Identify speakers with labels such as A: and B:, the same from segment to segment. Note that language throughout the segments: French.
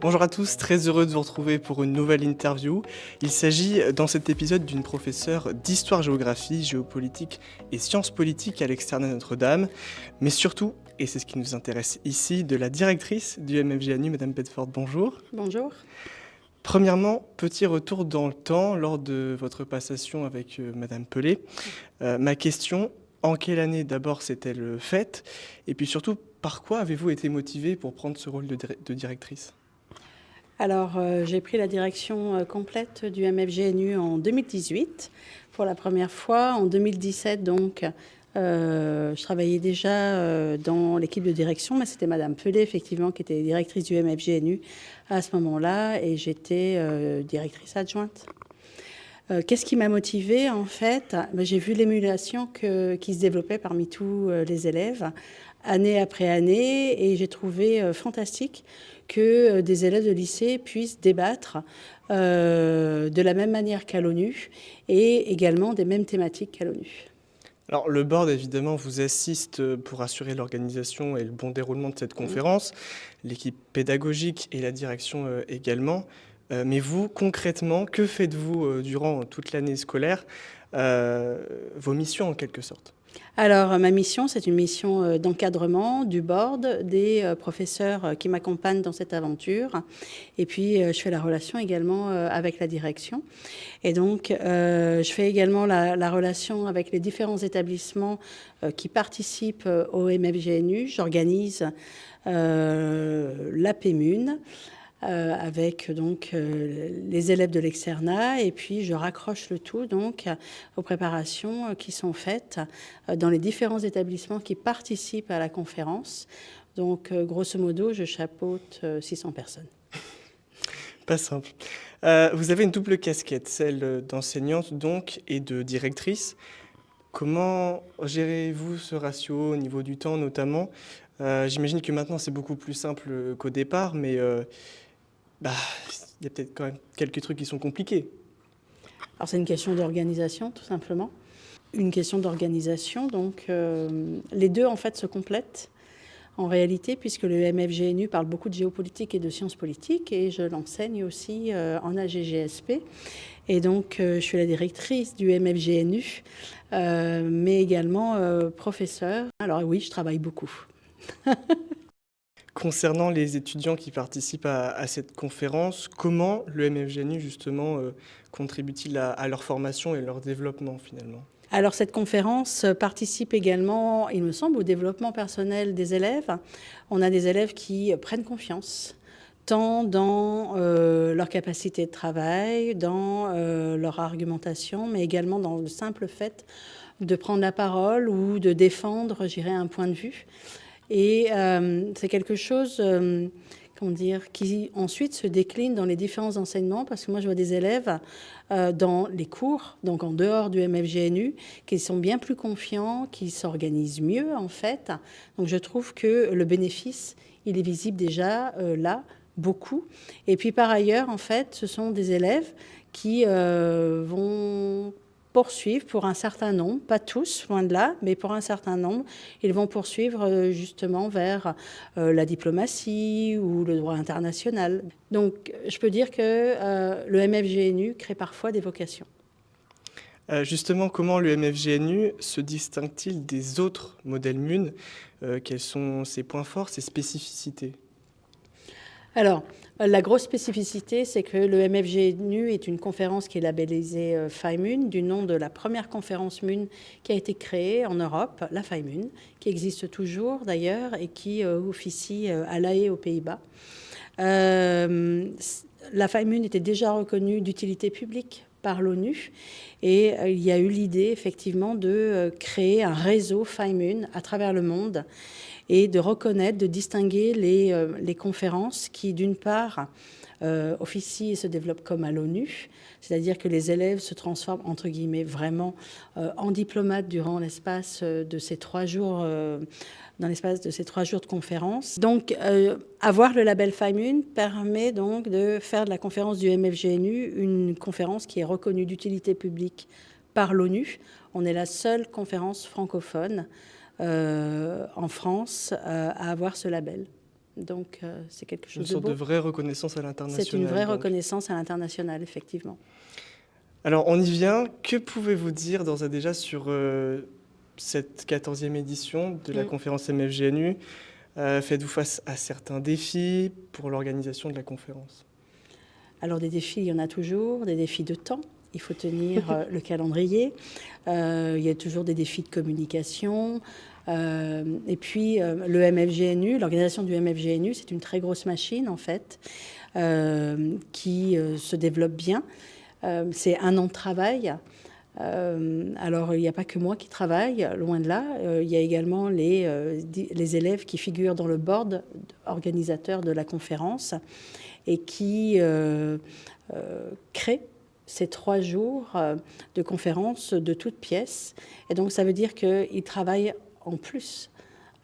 A: Bonjour à tous, très heureux de vous retrouver pour une nouvelle interview. Il s'agit dans cet épisode d'une professeure d'histoire-géographie, géopolitique et sciences politiques à l'Externat Notre-Dame, mais surtout, et c'est ce qui nous intéresse ici, de la directrice du MFJNU, Madame Bedford. Bonjour.
B: Bonjour.
A: Premièrement, petit retour dans le temps lors de votre passation avec Madame Pelé. Ma question, en quelle année d'abord s'est-elle faite? Et puis surtout, par quoi avez-vous été motivée pour prendre ce rôle de directrice?
B: Alors, j'ai pris la direction complète du MFJNU en 2018 pour la première fois. En 2017, donc, je travaillais déjà dans l'équipe de direction, mais c'était Madame Pelé, effectivement, qui était directrice du MFJNU à ce moment-là, et j'étais directrice adjointe. Qu'est-ce qui m'a motivée, en fait? J'ai vu l'émulation qui se développait parmi tous les élèves, année après année, et j'ai trouvé fantastique que des élèves de lycée puissent débattre de la même manière qu'à l'ONU et également des mêmes thématiques qu'à l'ONU.
A: Alors, le board, évidemment, vous assiste pour assurer l'organisation et le bon déroulement de cette conférence, l'équipe pédagogique et la direction également. Mais vous, concrètement, que faites-vous durant toute l'année scolaire, vos missions en quelque sorte?
B: Alors, ma mission, c'est une mission d'encadrement du board, des professeurs qui m'accompagnent dans cette aventure. Et puis, je fais la relation également avec la direction. Et donc, je fais également la relation avec les différents établissements qui participent au MFJNU. J'organise la PEMUN. Avec donc les élèves de l'externat, et puis je raccroche le tout donc aux préparations qui sont faites dans les différents établissements qui participent à la conférence. Donc grosso modo, je chapeaute 600 personnes.
A: Pas simple. Vous avez une double casquette, celle d'enseignante donc et de directrice. Comment gérez-vous ce ratio au niveau du temps notamment? J'imagine que maintenant c'est beaucoup plus simple qu'au départ, mais bah, il y a peut-être quand même quelques trucs qui sont compliqués.
B: Alors c'est une question d'organisation tout simplement. Une question d'organisation, donc les deux en fait se complètent en réalité, puisque le MFJNU parle beaucoup de géopolitique et de sciences politiques, et je l'enseigne aussi en AGGSP. Et donc, je suis la directrice du MFJNU, mais également professeure. Alors oui, je travaille beaucoup.
A: Concernant les étudiants qui participent à cette conférence, comment le MFJNU justement contribue-t-il à leur formation et leur développement finalement?
B: Alors cette conférence participe également, il me semble, au développement personnel des élèves. On a des élèves qui prennent confiance, tant dans leur capacité de travail, dans leur argumentation, mais également dans le simple fait de prendre la parole ou de défendre, je dirais, un point de vue. Et c'est quelque chose comment dire, qui ensuite se décline dans les différents enseignements, parce que moi je vois des élèves dans les cours, donc en dehors du MFJNU, qui sont bien plus confiants, qui s'organisent mieux en fait. Donc je trouve que le bénéfice, il est visible déjà là, beaucoup. Et puis par ailleurs, en fait, ce sont des élèves qui vont poursuivre pour un certain nombre, pas tous, loin de là, mais pour un certain nombre, ils vont poursuivre justement vers la diplomatie ou le droit international. Donc je peux dire que le MFJNU crée parfois des vocations.
A: Justement, comment le MFJNU se distingue-t-il des autres modèles MUN? Quels sont ses points forts, ses spécificités?
B: Alors, la grosse spécificité, c'est que le MFJNU est une conférence qui est labellisée FIMUN, du nom de la première conférence MUN qui a été créée en Europe, la FIMUN, qui existe toujours d'ailleurs et qui officie à La Haye aux Pays-Bas. La FIMUN était déjà reconnue d'utilité publique par l'ONU et il y a eu l'idée effectivement de créer un réseau FIMUN à travers le monde et de reconnaître, de distinguer les conférences qui, d'une part, officient et se développent comme à l'ONU, c'est-à-dire que les élèves se transforment, entre guillemets, vraiment en diplomates durant l'espace de ces 3 jours, dans l'espace de ces 3 jours de conférence. Donc, avoir le label FIMUN permet donc de faire de la conférence du MFJNU une conférence qui est reconnue d'utilité publique par l'ONU. On est la seule conférence francophone en France à avoir ce label. Donc, c'est quelque
A: Une
B: chose de
A: sorte de
B: beau.
A: vraie reconnaissance à l'international.
B: C'est une vraie
A: donc.
B: reconnaissance à l'international, effectivement.
A: Alors, on y vient. Que pouvez-vous dire d'ores et déjà sur cette 14e édition de la conférence MFGNU? Faites-vous face à certains défis pour l'organisation de la conférence?
B: Alors, des défis, il y en a toujours, des défis de temps. Il faut tenir le calendrier. Il y a toujours des défis de communication. Et puis, le MFGNU, l'organisation du MFGNU, c'est une très grosse machine, en fait, qui se développe bien. C'est un an de travail. Alors, il n'y a pas que moi qui travaille, loin de là. Il y a également les élèves qui figurent dans le board organisateur de la conférence et qui créent ces 3 jours de conférence de toutes pièces. Et donc, ça veut dire qu'ils travaillent en plus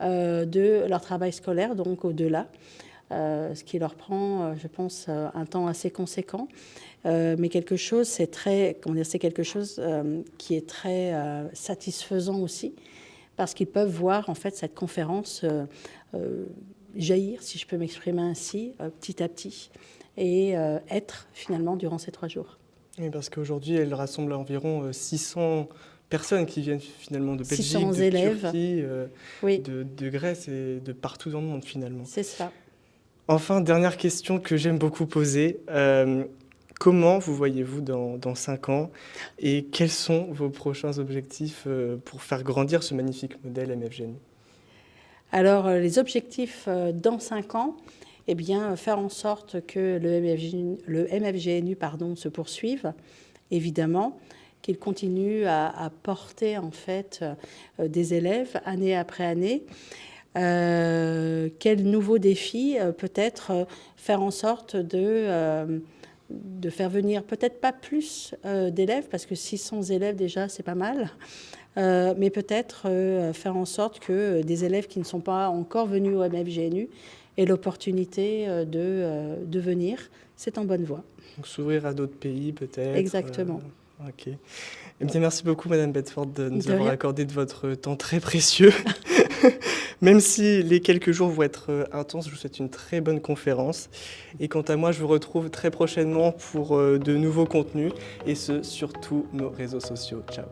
B: de leur travail scolaire, donc au-delà, ce qui leur prend, je pense, un temps assez conséquent. Mais quelque chose, c'est quelque chose qui est très satisfaisant aussi, parce qu'ils peuvent voir en fait cette conférence jaillir, si je peux m'exprimer ainsi, petit à petit, et être finalement durant ces 3 jours.
A: Oui, parce qu'aujourd'hui, elle rassemble environ 600 personnes qui viennent finalement de Belgique,
B: 600
A: de
B: élèves.
A: Turquie,
B: Oui,
A: de Grèce et de partout dans le monde finalement.
B: c'est ça.
A: Enfin, dernière question que j'aime beaucoup poser. Comment vous voyez-vous dans 5 ans et quels sont vos prochains objectifs pour faire grandir ce magnifique modèle MFGNU?
B: Alors, les objectifs dans 5 ans, eh bien, faire en sorte que le MFGNU se poursuive, évidemment, qu'il continue à porter en fait des élèves année après année. Quel nouveau défi peut-être faire en sorte de faire venir peut-être pas plus d'élèves, parce que 600 élèves déjà, c'est pas mal. Mais peut-être faire en sorte que des élèves qui ne sont pas encore venus au MFGNU aient l'opportunité de venir. C'est en bonne voie.
A: Donc s'ouvrir à d'autres pays peut-être.
B: Exactement.
A: Ok. Eh bien, merci beaucoup Madame Bedford de nous
B: De
A: avoir
B: rien.
A: accordé de votre temps très précieux. Même si les quelques jours vont être intenses, je vous souhaite une très bonne conférence. Et quant à moi, je vous retrouve très prochainement pour de nouveaux contenus, et ce, sur tous nos réseaux sociaux. Ciao.